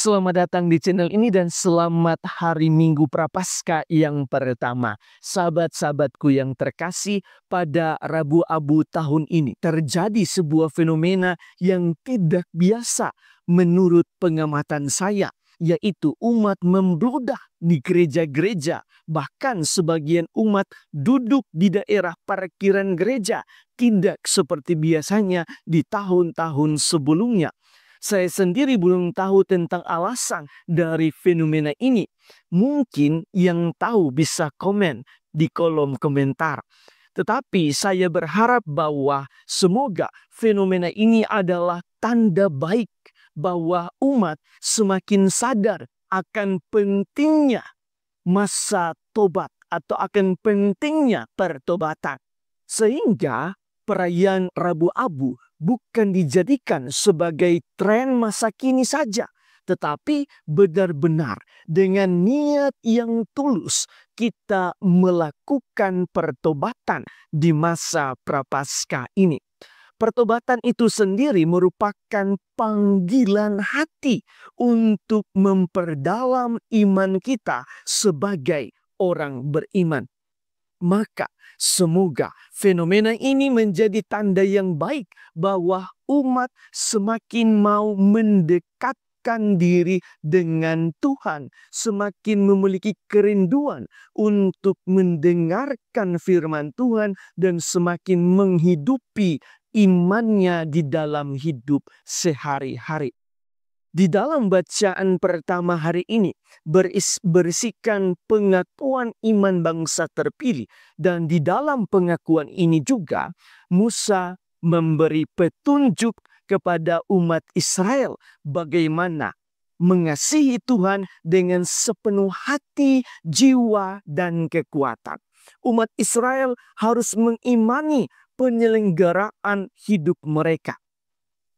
Selamat datang di channel ini dan selamat hari Minggu Prapaskah yang pertama. Sahabat-sahabatku yang terkasih, pada Rabu Abu tahun ini terjadi sebuah fenomena yang tidak biasa menurut pengamatan saya, yaitu umat membludak di gereja-gereja. Bahkan sebagian umat duduk di daerah parkiran gereja, tidak seperti biasanya di tahun-tahun sebelumnya. Saya sendiri belum tahu tentang alasan dari fenomena ini. Mungkin yang tahu bisa komen di kolom komentar. Tetapi saya berharap bahwa semoga fenomena ini adalah tanda baik bahwa umat semakin sadar akan pentingnya masa tobat atau akan pentingnya pertobatan. Sehingga perayaan Rabu Abu bukan dijadikan sebagai tren masa kini saja, tetapi benar-benar dengan niat yang tulus kita melakukan pertobatan di masa Prapaskah ini. Pertobatan itu sendiri merupakan panggilan hati untuk memperdalam iman kita sebagai orang beriman. Maka semoga fenomena ini menjadi tanda yang baik bahwa umat semakin mau mendekatkan diri dengan Tuhan, semakin memiliki kerinduan untuk mendengarkan firman Tuhan dan semakin menghidupi imannya di dalam hidup sehari-hari. Di dalam bacaan pertama hari ini berisikan pengakuan iman bangsa terpilih, dan di dalam pengakuan ini juga Musa memberi petunjuk kepada umat Israel bagaimana mengasihi Tuhan dengan sepenuh hati, jiwa, dan kekuatan. Umat Israel harus mengimani penyelenggaraan hidup mereka.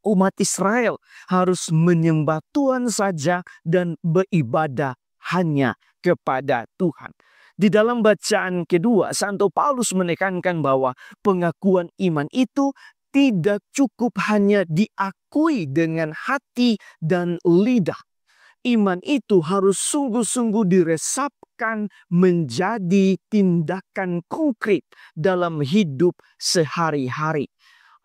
Umat Israel harus menyembah Tuhan saja dan beribadah hanya kepada Tuhan. Di dalam bacaan kedua, Santo Paulus menekankan bahwa pengakuan iman itu tidak cukup hanya diakui dengan hati dan lidah. Iman itu harus sungguh-sungguh diresapkan menjadi tindakan konkret dalam hidup sehari-hari.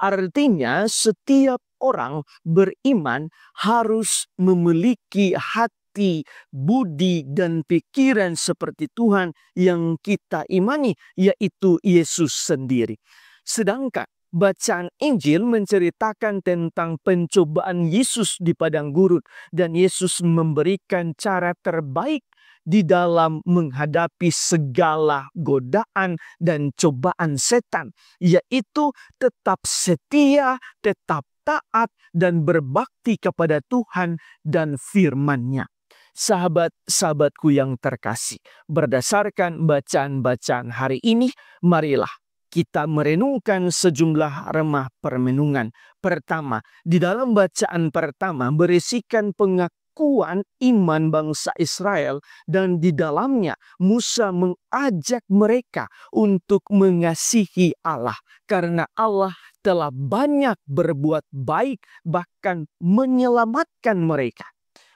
Artinya setiap orang beriman harus memiliki hati, budi, dan pikiran seperti Tuhan yang kita imani, yaitu Yesus sendiri. Sedangkan bacaan Injil menceritakan tentang pencobaan Yesus di padang gurun, dan Yesus memberikan cara terbaik di dalam menghadapi segala godaan dan cobaan setan, yaitu tetap setia, tetap taat, dan berbakti kepada Tuhan dan firman-Nya. Sahabat-sahabatku yang terkasih, berdasarkan bacaan-bacaan hari ini, marilah kita merenungkan sejumlah remah permenungan. Pertama, di dalam bacaan pertama berisikan pengakuan iman bangsa Israel, dan di dalamnya Musa mengajak mereka untuk mengasihi Allah karena Allah telah banyak berbuat baik, bahkan menyelamatkan mereka.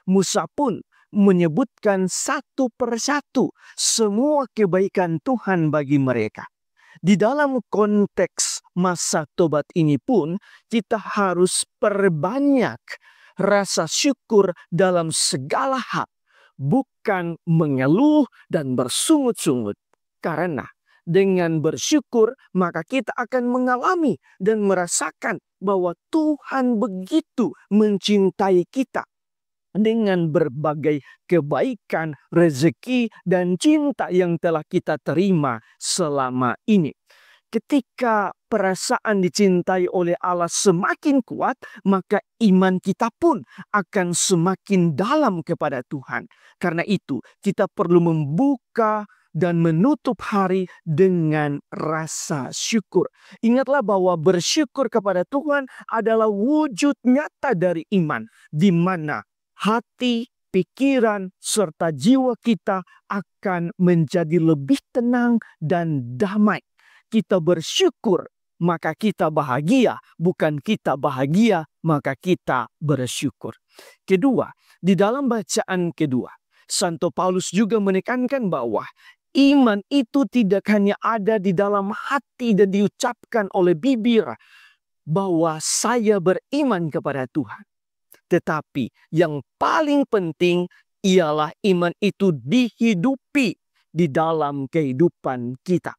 Musa pun menyebutkan satu persatu semua kebaikan Tuhan bagi mereka. Di dalam konteks masa tobat ini pun kita harus perbanyak rasa syukur dalam segala hal, bukan mengeluh dan bersungut-sungut. Karena dengan bersyukur maka kita akan mengalami dan merasakan bahwa Tuhan begitu mencintai kita dengan berbagai kebaikan, rezeki, dan cinta yang telah kita terima selama ini. Ketika perasaan dicintai oleh Allah semakin kuat, maka iman kita pun akan semakin dalam kepada Tuhan. Karena itu, kita perlu membuka dan menutup hari dengan rasa syukur. Ingatlah bahwa bersyukur kepada Tuhan adalah wujud nyata dari iman, di mana hati, pikiran, serta jiwa kita akan menjadi lebih tenang dan damai. Kita bersyukur, maka kita bahagia. Bukan kita bahagia, maka kita bersyukur. Kedua, Di dalam bacaan kedua, Santo Paulus juga menekankan bahwa iman itu tidak hanya ada di dalam hati dan diucapkan oleh bibir bahwa saya beriman kepada Tuhan. Tetapi yang paling penting ialah iman itu dihidupi di dalam kehidupan kita.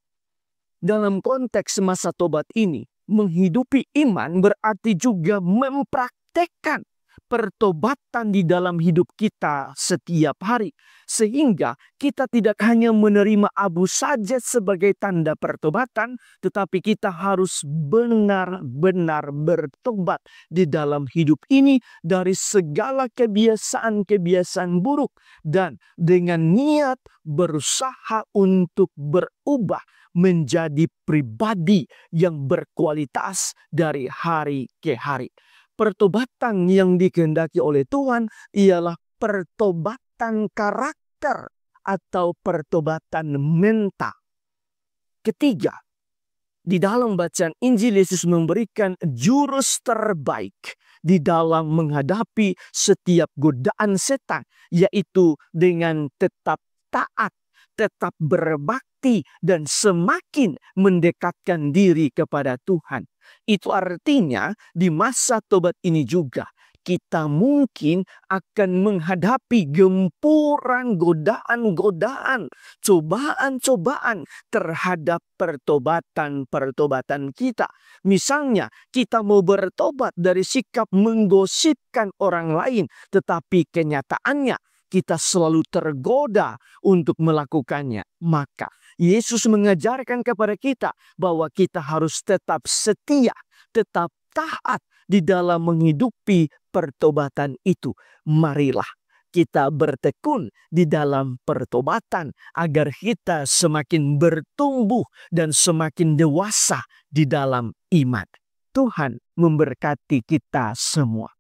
Dalam konteks masa tobat ini, menghidupi iman berarti juga mempraktekkan pertobatan di dalam hidup kita setiap hari. Sehingga kita tidak hanya menerima abu saja sebagai tanda pertobatan, tetapi kita harus benar-benar bertobat di dalam hidup ini dari segala kebiasaan-kebiasaan buruk. Dan dengan niat berusaha untuk berubah menjadi pribadi yang berkualitas dari hari ke hari. Pertobatan yang dikehendaki oleh Tuhan ialah pertobatan karakter atau pertobatan mental. Ketiga, di dalam bacaan Injil Yesus memberikan jurus terbaik di dalam menghadapi setiap godaan setan, yaitu dengan tetap taat, tetap berbakti, dan semakin mendekatkan diri kepada Tuhan. Itu artinya di masa tobat ini juga kita mungkin akan menghadapi gempuran godaan-godaan, cobaan-cobaan terhadap pertobatan-pertobatan kita. Misalnya, kita mau bertobat dari sikap menggosipkan orang lain, tetapi kenyataannya kita selalu tergoda untuk melakukannya. Maka Yesus mengajarkan kepada kita bahwa kita harus tetap setia, tetap taat di dalam menghidupi pertobatan itu. Marilah kita bertekun di dalam pertobatan agar kita semakin bertumbuh dan semakin dewasa di dalam iman. Tuhan memberkati kita semua.